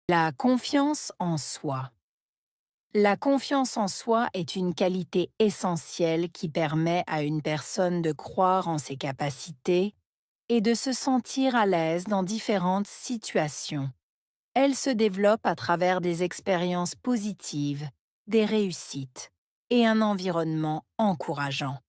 La confiance en soi. La confiance en soi est une qualité essentielle qui permet à une personne de croire en ses capacités et de se sentir à l'aise dans différentes situations. Elle se développe à travers des expériences positives, des réussites et un environnement encourageant.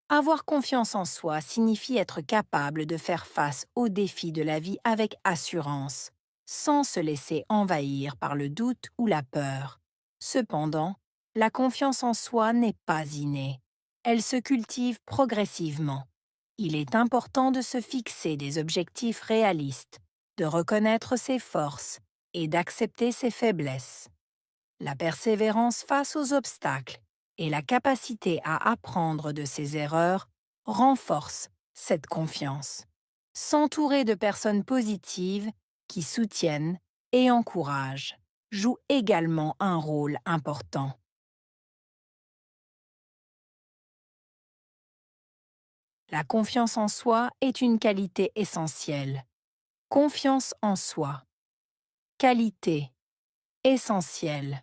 Avoir confiance en soi signifie être capable de faire face aux défis de la vie avec assurance, sans se laisser envahir par le doute ou la peur. Cependant, la confiance en soi n'est pas innée. Elle se cultive progressivement. Il est important de se fixer des objectifs réalistes, de reconnaître ses forces et d'accepter ses faiblesses. La persévérance face aux obstacles et la capacité à apprendre de ses erreurs renforcent cette confiance. S'entourer de personnes positives qui soutiennent et encouragent joue également un rôle important. La confiance en soi est une qualité essentielle. Confiance en soi. Qualité essentielle.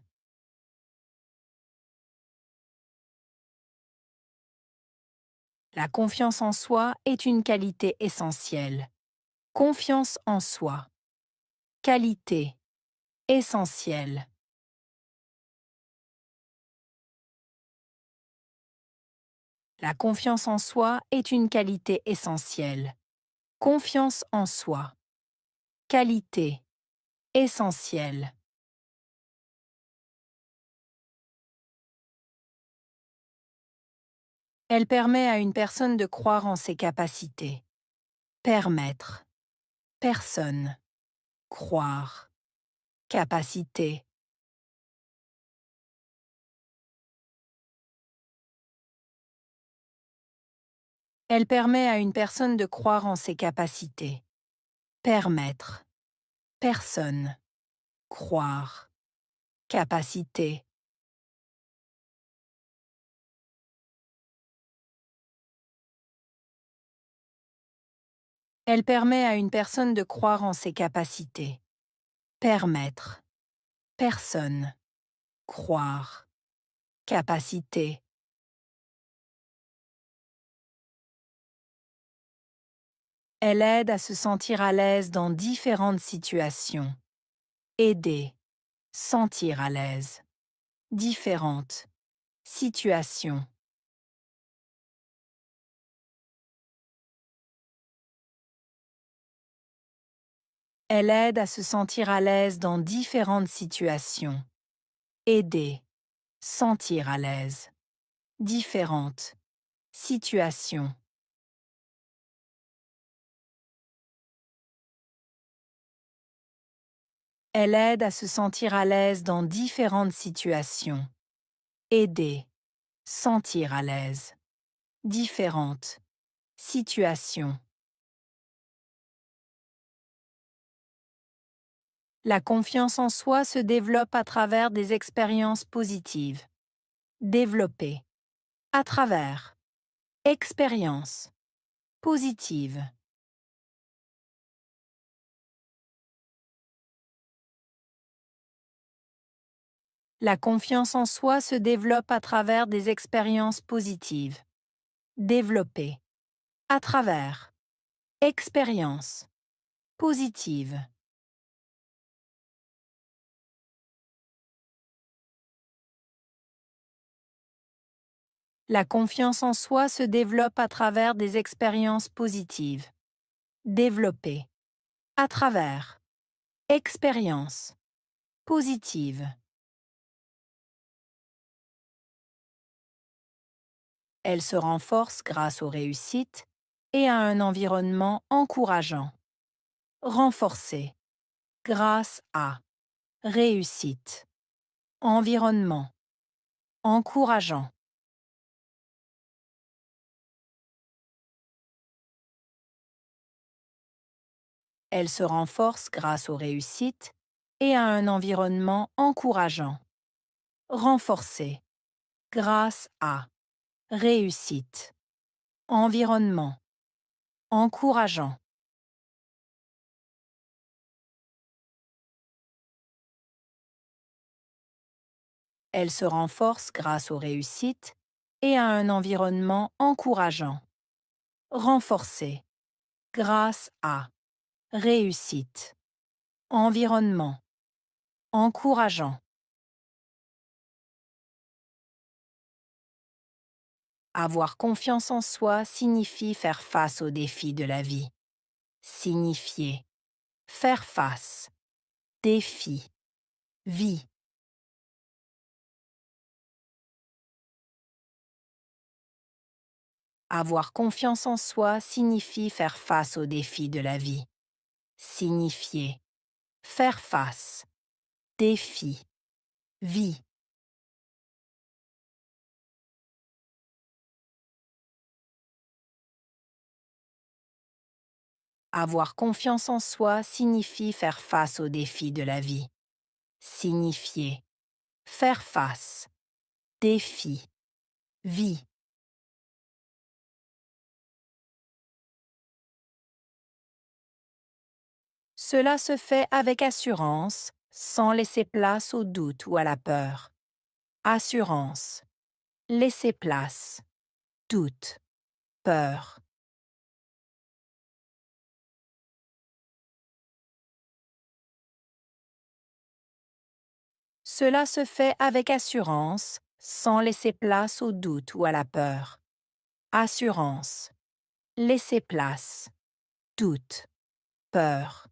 La confiance en soi est une qualité essentielle. Confiance en soi. Qualité essentielle. La confiance en soi est une qualité essentielle. Confiance en soi. Qualité essentielle. Elle permet à une personne de croire en ses capacités. Permettre. Personne. Croire. Capacité. Elle permet à une personne de croire en ses capacités. Permettre. Personne. Croire. Capacité. Elle permet à une personne de croire en ses capacités. Permettre. Personne. Croire. Capacité. Elle aide à se sentir à l'aise dans différentes situations. Aider. Sentir à l'aise. Différentes. Situations. Elle aide à se sentir à l'aise dans différentes situations. Aider. Sentir à l'aise. Différentes. Situations. Elle aide à se sentir à l'aise dans différentes situations. Aider. Sentir à l'aise. Différentes. Situations. La confiance en soi se développe à travers des expériences positives. Développer. À travers. Expérience. Positive. La confiance en soi se développe à travers des expériences positives. Développer. À travers. Expérience. Positive. La confiance en soi se développe à travers des expériences positives. Développer. À travers. Expérience. Positive. Elle se renforce grâce aux réussites et à un environnement encourageant. Renforcer. Grâce à. Réussite. Environnement. Encourageant. Elle se renforce grâce aux réussites et à un environnement encourageant. Renforcer. Grâce à. Réussite. Environnement. Encourageant. Elle se renforce grâce aux réussites et à un environnement encourageant. Renforcer grâce à réussite, environnement, encourageant. Avoir confiance en soi signifie faire face aux défis de la vie. Signifier, faire face, défi, vie. Avoir confiance en soi signifie faire face aux défis de la vie. Signifier, faire face, défi, vie. Avoir confiance en soi signifie faire face aux défis de la vie. Signifier, faire face, défi, vie. Cela se fait avec assurance, sans laisser place au doute ou à la peur. Assurance, laisser place, doute, peur. Cela se fait avec assurance, sans laisser place au doute ou à la peur. Assurance, laisser place, doute, peur.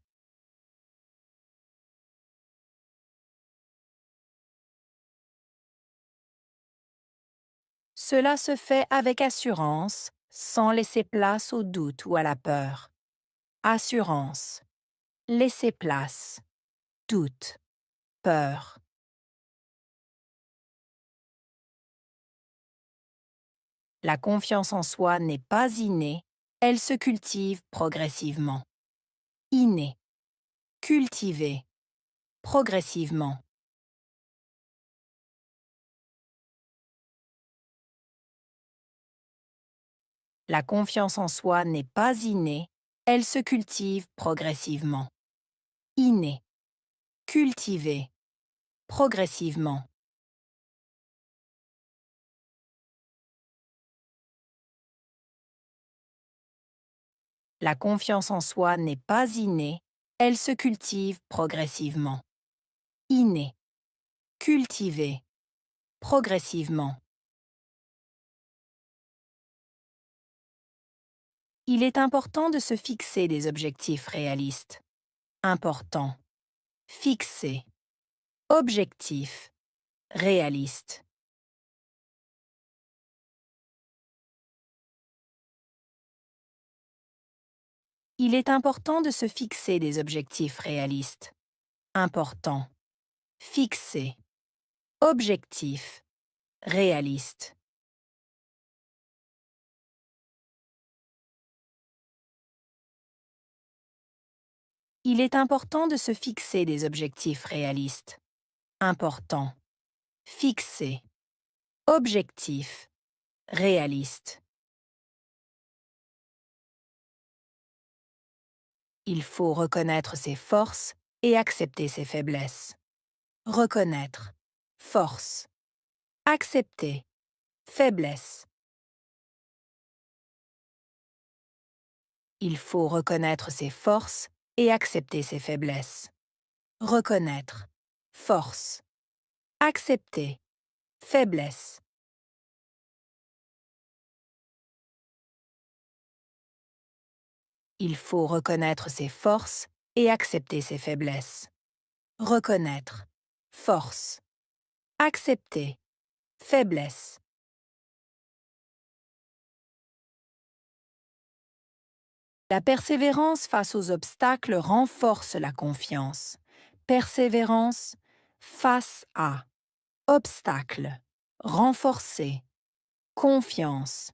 Cela se fait avec assurance, sans laisser place au doute ou à la peur. Assurance, laisser place, doute, peur. La confiance en soi n'est pas innée, elle se cultive progressivement. Innée, cultiver, progressivement. La confiance en soi n'est pas innée, elle se cultive progressivement. Innée, cultiver, progressivement. La confiance en soi n'est pas innée, elle se cultive progressivement. Innée, cultiver, progressivement. Il est important de se fixer des objectifs réalistes. Important. Fixer. Objectif. Réaliste. Il est important de se fixer des objectifs réalistes. Important. Fixer. Objectif. Réaliste. Il est important de se fixer des objectifs réalistes. Important. Fixer. Objectif. Réaliste. Il faut reconnaître ses forces et accepter ses faiblesses. Reconnaître. Force. Accepter. Faiblesse. Il faut reconnaître ses forces et accepter ses faiblesses. Reconnaître. Force. Accepter. Faiblesse. Il faut reconnaître ses forces et accepter ses faiblesses. Reconnaître. Force. Accepter. Faiblesse. La persévérance face aux obstacles renforce la confiance. Persévérance face à. Obstacle. Renforcer. Confiance.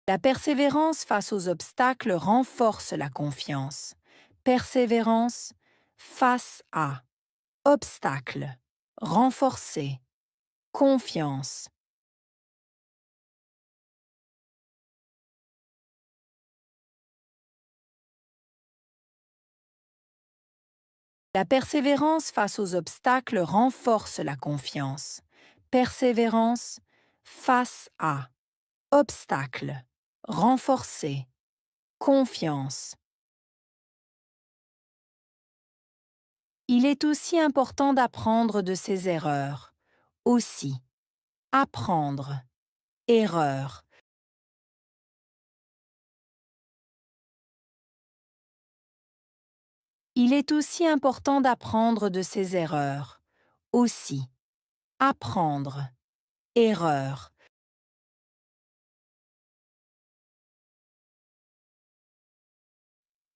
La persévérance face aux obstacles renforce la confiance. Persévérance face à. Obstacle. Renforcer. Confiance. La persévérance face aux obstacles renforce la confiance. Persévérance face à obstacles, renforcer, confiance. Il est aussi important d'apprendre de ses erreurs. Aussi, apprendre, erreur. Il est aussi important d'apprendre de ses erreurs. Aussi, apprendre, erreur.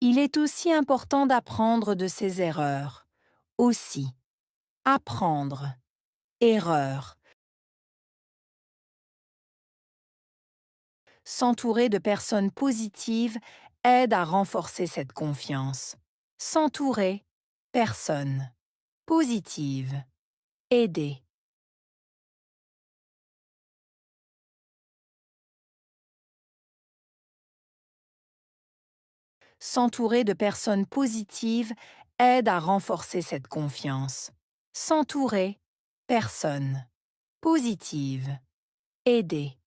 Il est aussi important d'apprendre de ses erreurs. Aussi, apprendre, erreur. S'entourer de personnes positives aide à renforcer cette confiance. S'entourer, personnes positives, aider. S'entourer de personnes positives aide à renforcer cette confiance. S'entourer, personnes positives, aider.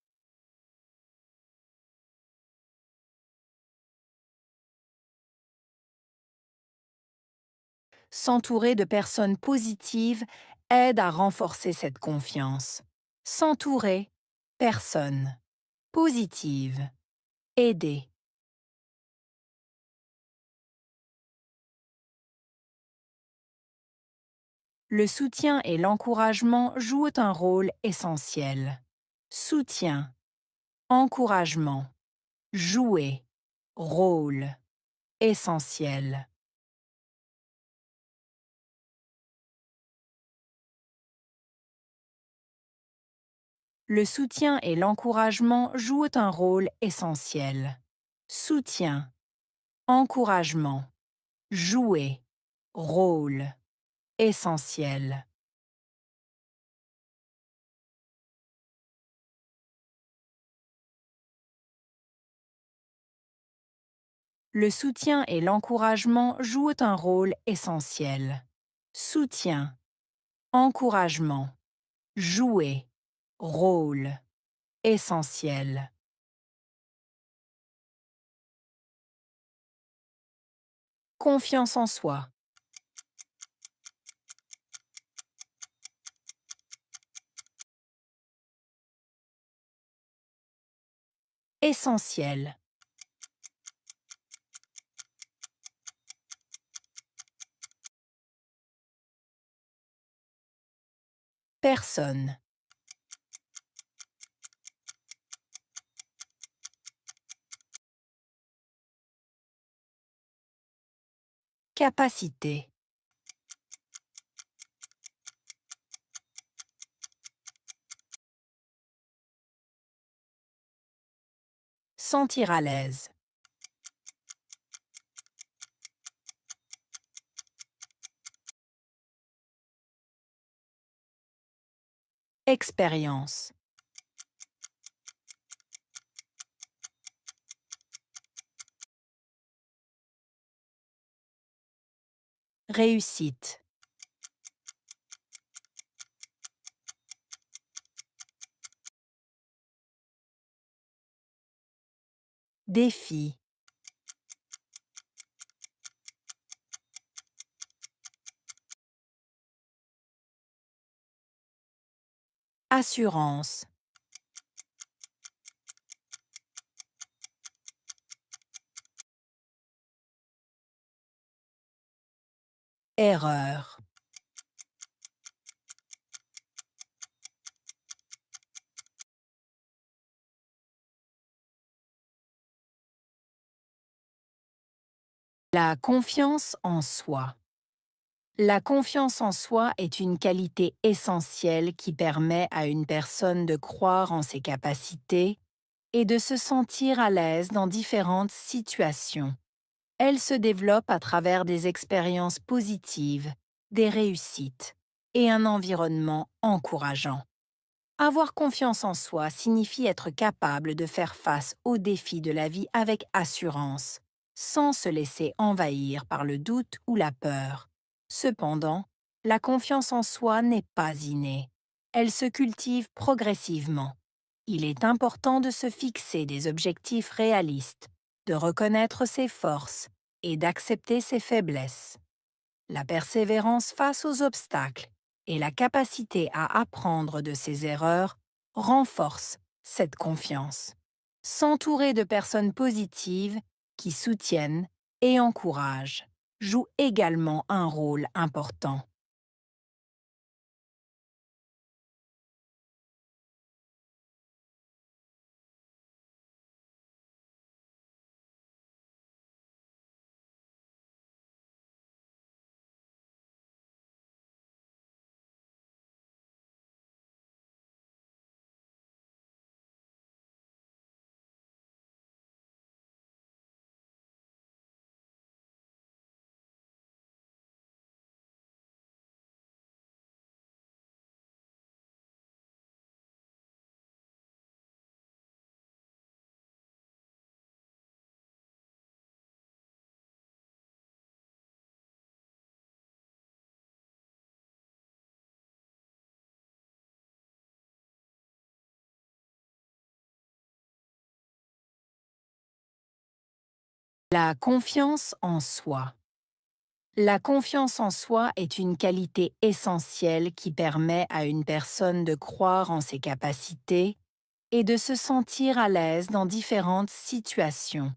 S'entourer de personnes positives aide à renforcer cette confiance. S'entourer, personnes positives, aider. Le soutien et l'encouragement jouent un rôle essentiel. Soutien, encouragement, jouer, rôle, essentiel. Le soutien et l'encouragement jouent un rôle essentiel. Soutien, encouragement, jouer, rôle, essentiel. Le soutien et l'encouragement jouent un rôle essentiel. Soutien, encouragement, jouer, rôle, essentiel. Confiance en soi. Essentiel. Personne. Capacité. Sentir à l'aise. Expérience. Réussite. Défi. Assurance. Erreur. La confiance en soi. La confiance en soi est une qualité essentielle qui permet à une personne de croire en ses capacités et de se sentir à l'aise dans différentes situations. Elle se développe à travers des expériences positives, des réussites et un environnement encourageant. Avoir confiance en soi signifie être capable de faire face aux défis de la vie avec assurance, sans se laisser envahir par le doute ou la peur. Cependant, la confiance en soi n'est pas innée. Elle se cultive progressivement. Il est important de se fixer des objectifs réalistes, de reconnaître ses forces et d'accepter ses faiblesses. La persévérance face aux obstacles et la capacité à apprendre de ses erreurs renforcent cette confiance. S'entourer de personnes positives qui soutiennent et encouragent joue également un rôle important. La confiance en soi. La confiance en soi est une qualité essentielle qui permet à une personne de croire en ses capacités et de se sentir à l'aise dans différentes situations.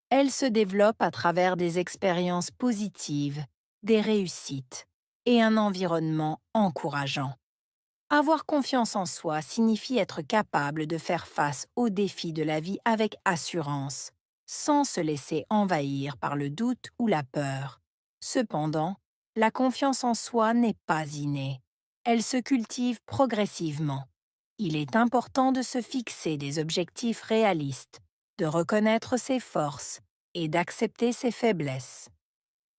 Elle se développe à travers des expériences positives, des réussites et un environnement encourageant. Avoir confiance en soi signifie être capable de faire face aux défis de la vie avec assurance, sans se laisser envahir par le doute ou la peur. Cependant, la confiance en soi n'est pas innée. Elle se cultive progressivement. Il est important de se fixer des objectifs réalistes, de reconnaître ses forces et d'accepter ses faiblesses.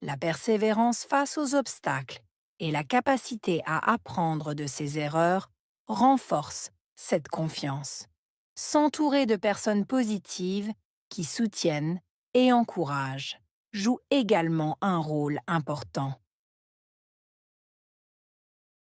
La persévérance face aux obstacles et la capacité à apprendre de ses erreurs renforcent cette confiance. S'entourer de personnes positives qui soutiennent et encouragent joue également un rôle important.